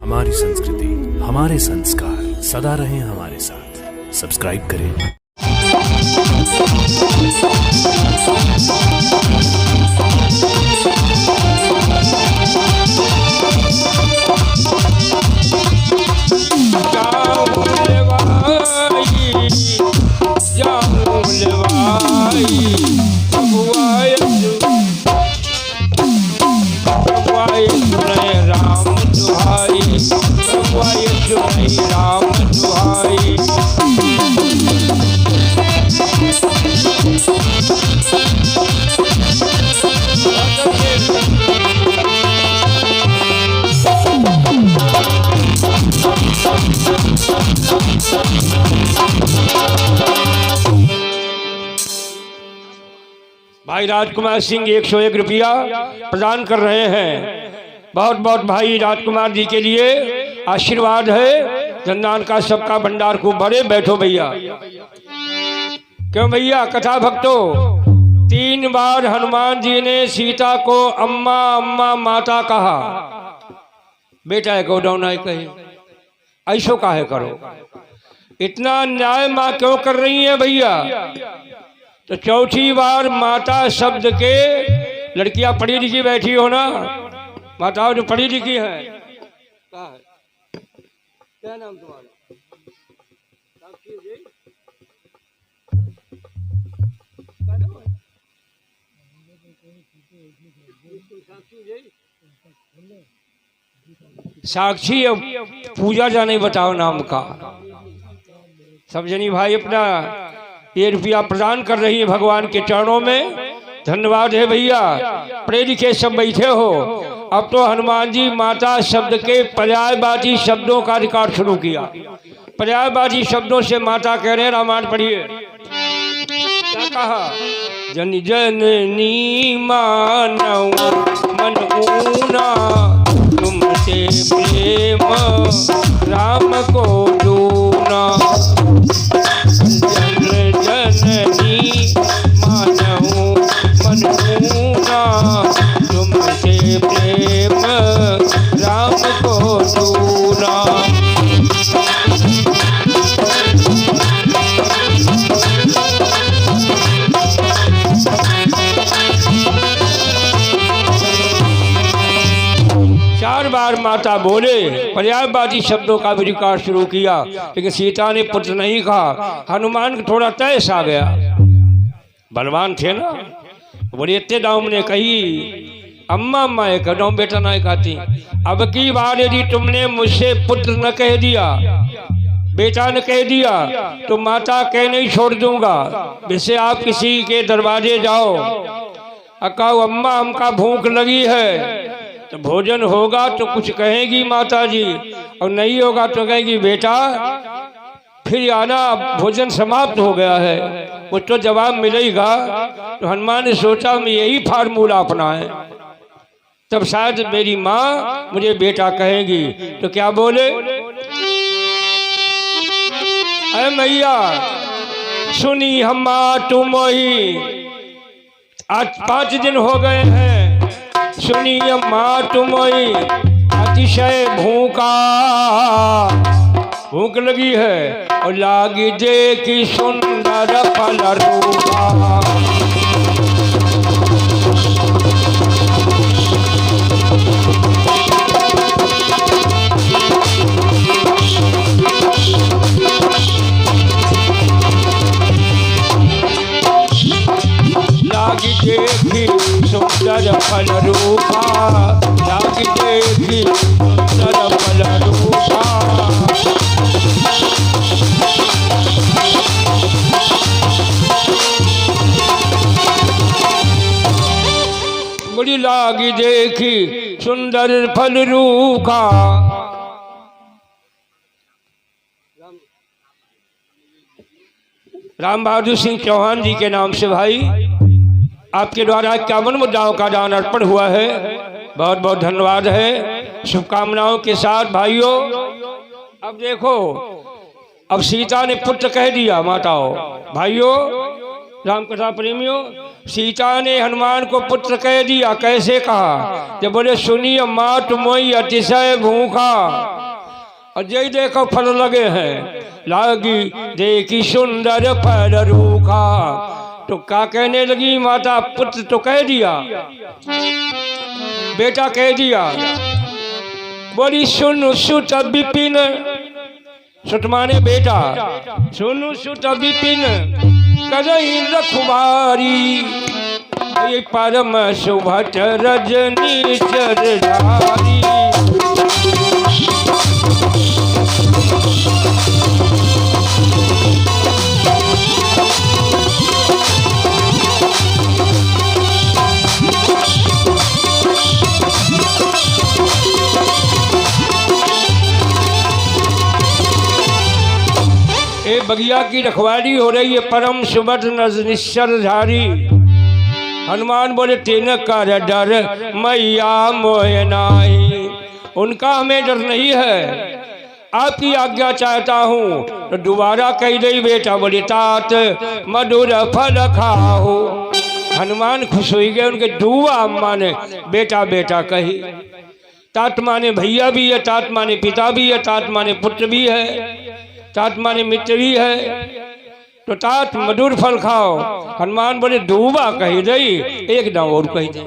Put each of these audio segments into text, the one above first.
हमारी संस्कृति, हमारे संस्कार सदा रहें हमारे साथ। सब्सक्राइब करें। राम दुहाई भाई राजकुमार सिंह 101 रुपया प्रदान कर रहे हैं। बहुत बहुत भाई राजकुमार जी के लिए आशीर्वाद है। जन्नान का सबका भंडार खूब भरे। बैठो भैया। क्यों भैया कथा भक्तों, 3 बार हनुमान जी ने सीता को अम्मा अम्मा माता कहा। बेटा है गौडौ ना कहे, ऐसो काहे करो। इतना न्याय माँ क्यों कर रही है भैया? तो चौथी बार माता शब्द के, लड़कियां पढ़ी लिखी बैठी हो ना, माताओं जो पढ़ी लिखी है, क्या नाम तुम्हारा? साक्षी। अब पूजा जाने बताओ नाम का। सब जनी भाई अपना ये रुपया प्रदान कर रही है भगवान के चरणों में। धन्यवाद है भैया। पढ़े लिखे सब बैठे हो। अब तो हनुमान जी माता शब्द के पर्यायवाची शब्दों का रिकॉर्ड शुरू किया। पर्यायवाची शब्दों से माता कह रहे हैं। रामायण पढ़िए क्या कहा। जन जननी मानव मन ऊना, तुमसे प्रेम राम को दूना। जननी मानव मन ऊना, तुमसे प्रेम राम को दूना। 4 बार माता बोले। पर्यायवाची शब्दों का भी रिकॉर्ड शुरू किया, लेकिन सीता ने पुत्र नहीं कहा। हनुमान को थोड़ा तैस आ गया। बलवान थे ना, बोले इतने दाम ने कही अम्मा अम्मा एक दाम बेटा ना कहती। अब की बार यदि तुमने मुझसे पुत्र न कह दिया, बेटा न कह दिया, तो माता कह नहीं छोड़ दूंगा। वैसे आप किसी के दरवाजे जाओ, कहो अम्मा हमका भूख लगी है, तो भोजन होगा तो कुछ कहेगी माता जी, और नहीं होगा तो कहेगी बेटा फिर आना, भोजन समाप्त हो गया है। मुझ तो जवाब मिलेगा। तो हनुमान ने सोचा मैं यही फार्मूला अपनाए, तब शायद मेरी माँ मुझे बेटा कहेगी। तो क्या बोले, अरे मैया सुनी हम्मा तुम ही, आज 5 दिन हो गए हैं, सुनी अम्मा तुम ही अतिशय भूख लगी है, और लागी देखी सुंदर फल रूपा। लागी देखी सुंदर फल रूपा, लागी देखी सुंदर फल रूपा। बड़ी लागी देखी सुंदर फल रूखा। राम बहादुर सिंह चौहान जी के नाम से भाई आपके द्वारा 51 मुद्राओं का दान अर्पण हुआ है। बहुत बहुत धन्यवाद है। शुभकामनाओं के साथ भाइयों, अब देखो, अब सीता ने पुत्र कह दिया। माताओं भाइयों, राम कथा प्रेमियों, सीता ने हनुमान को पुत्र कह दिया। कैसे कहा? जब बोले सुनिए मात मोई अतिशय भूखा, और जय देखो फल लगे हैं, लागी देखी सुंदर फल रूखा। तो क्या कहने लगी माता? पुत्र तो कह दिया, बेटा कह दिया। बोली सुन सुत विपिन, सुत माने बेटा, सुन सुत विपिन करई रखवारी, ये परम सुभट रजनी चरधारी। ए बगिया की रखवाली हो रही है, परम सुबट निश्चरधारी। हनुमान बोले तेन कर डर मैया मोह नाही, उनका हमें डर नहीं है, आपकी आज्ञा चाहता हूँ। तो दोबारा कह दई बेटा। बोले तात मधुर फल खाओ। हनुमान खुश हो गए, उनके दुआ माने बेटा बेटा कही। तात माने भैया भी है, तात माने पिता भी है, तात माने पुत्र भी है, तात माने मित्र भी है। तो तात मधुर फल खाओ। हनुमान बोले दूबा कही दई, एक दाव और कही दे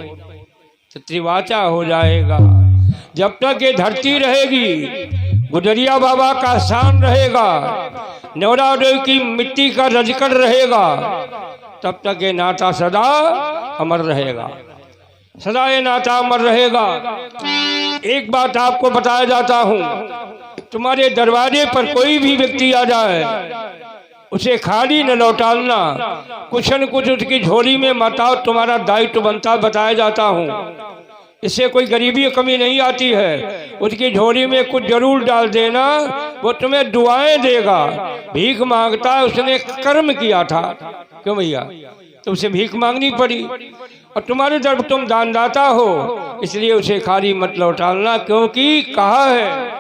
तो त्रिवाचा हो जाएगा। जब तक ये धरती रहेगी, गुजरिया बाबा का शान रहेगा, नेवरा देव की मिट्टी का रजकड़ रहेगा, तब तक ये नाता सदा अमर रहेगा, सदा ये नाता अमर रहेगा। एक बात आपको बताया जाता हूँ, तुम्हारे दरवाजे पर कोई भी व्यक्ति आ जाए, उसे खाली न लौटाना, कुछ न कुछ उसकी झोली में मताओ, तुम्हारा दायित्व बनता बताया जाता हूँ। इससे कोई गरीबी या कमी नहीं आती है, उसकी झोली में कुछ जरूर डाल देना, वो तुम्हें दुआएं देगा। भीख मांगता है, उसने कर्म किया था, क्यों भैया? तो उसे भीख मांगनी पड़ी, और तुम्हारे तरफ तुम दानदाता हो, इसलिए उसे खाली मत लौटाना, क्योंकि कहा है